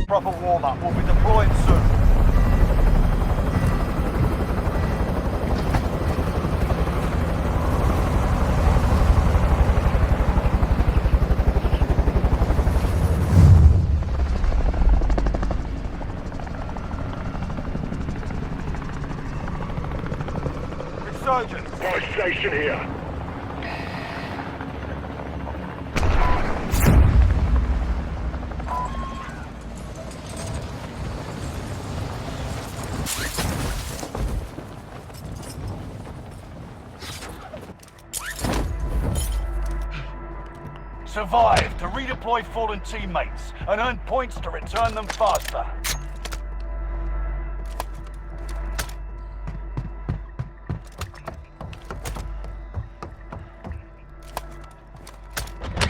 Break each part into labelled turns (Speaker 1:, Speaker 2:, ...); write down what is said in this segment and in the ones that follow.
Speaker 1: Proper warm-up. We'll be deploying soon. Resurgence.
Speaker 2: My station here.
Speaker 1: Survive to redeploy fallen teammates and earn points to return them faster.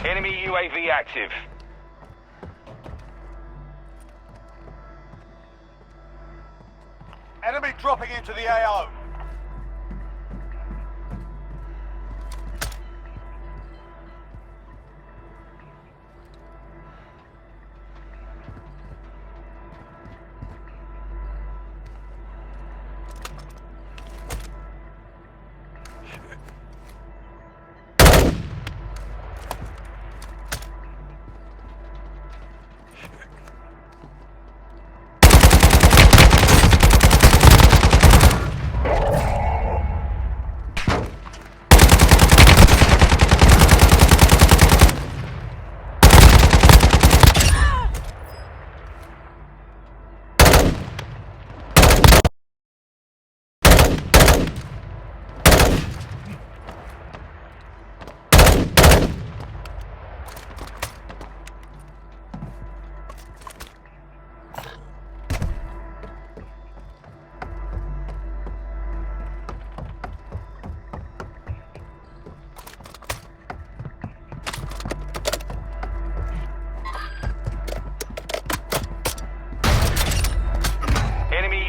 Speaker 3: Enemy UAV active.
Speaker 1: Enemy dropping into the AO.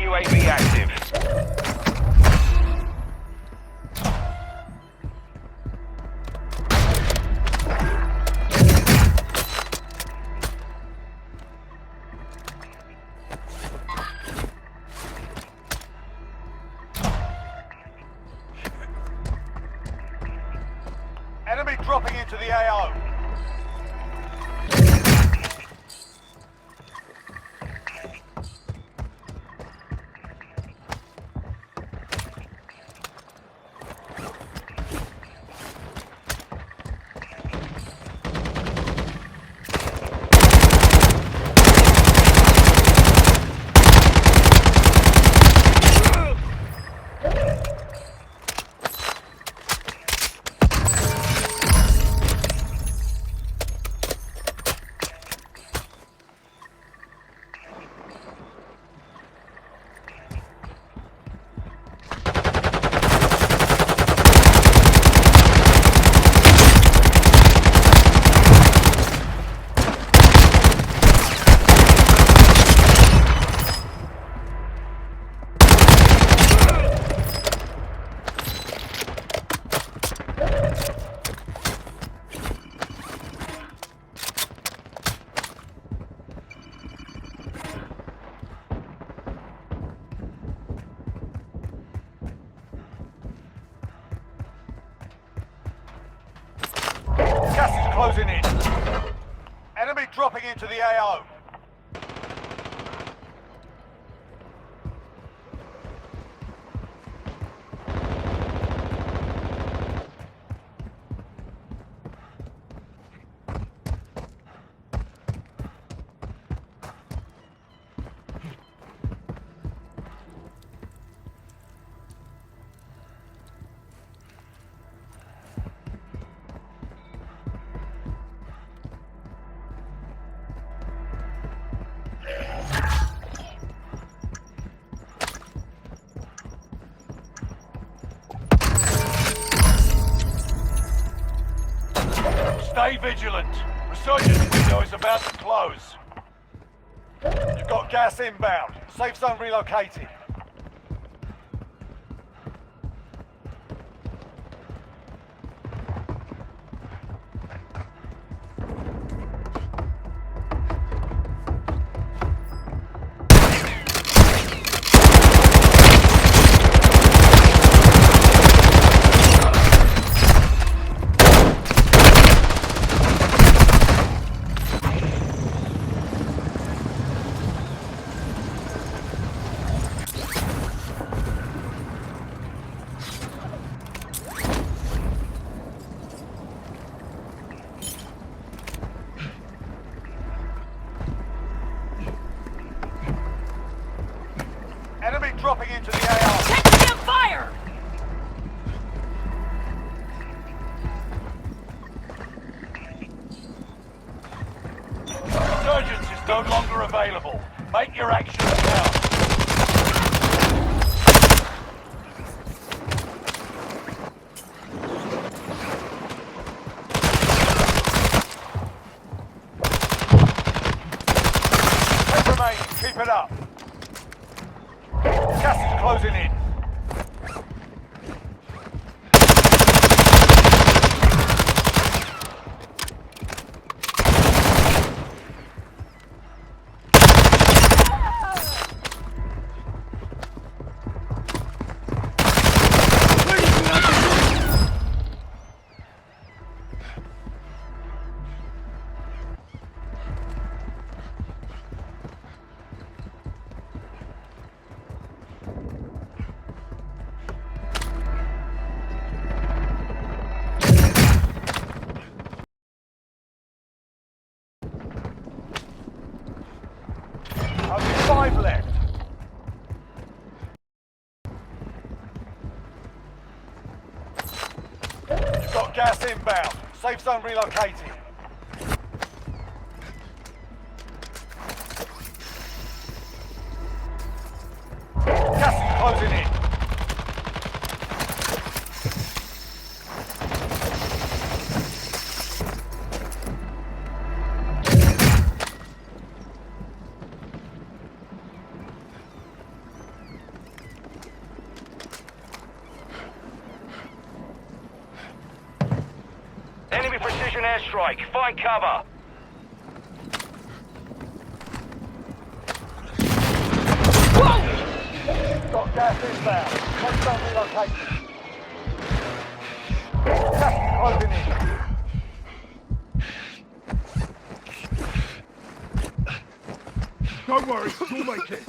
Speaker 3: UAV active.
Speaker 1: Enemy dropping into the AO. Gas is closing in. Enemy dropping into the AO. Stay vigilant. Resurgence window is about to close. You've got gas inbound. Safe zone relocated. no longer available. Make your actions count. Keep it up. Gas is closing in. Only 5 left. You've got gas inbound. Safe zone relocated. Gas is closing in.
Speaker 3: Enemy precision airstrike. Find cover.
Speaker 1: Got gas inbound. Safe zone relocated. Gas is closing in.
Speaker 2: Don't worry, you'll make it.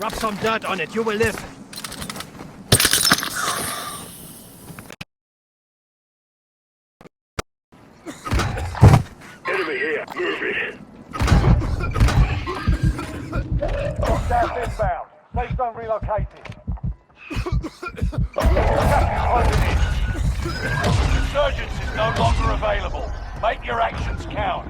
Speaker 4: Rub some dirt on it, you will live.
Speaker 2: Enemy here, move it.
Speaker 1: Got gas inbound. Safe zone relocated. Gas is closing in. Resurgence is no longer available. Make your actions count.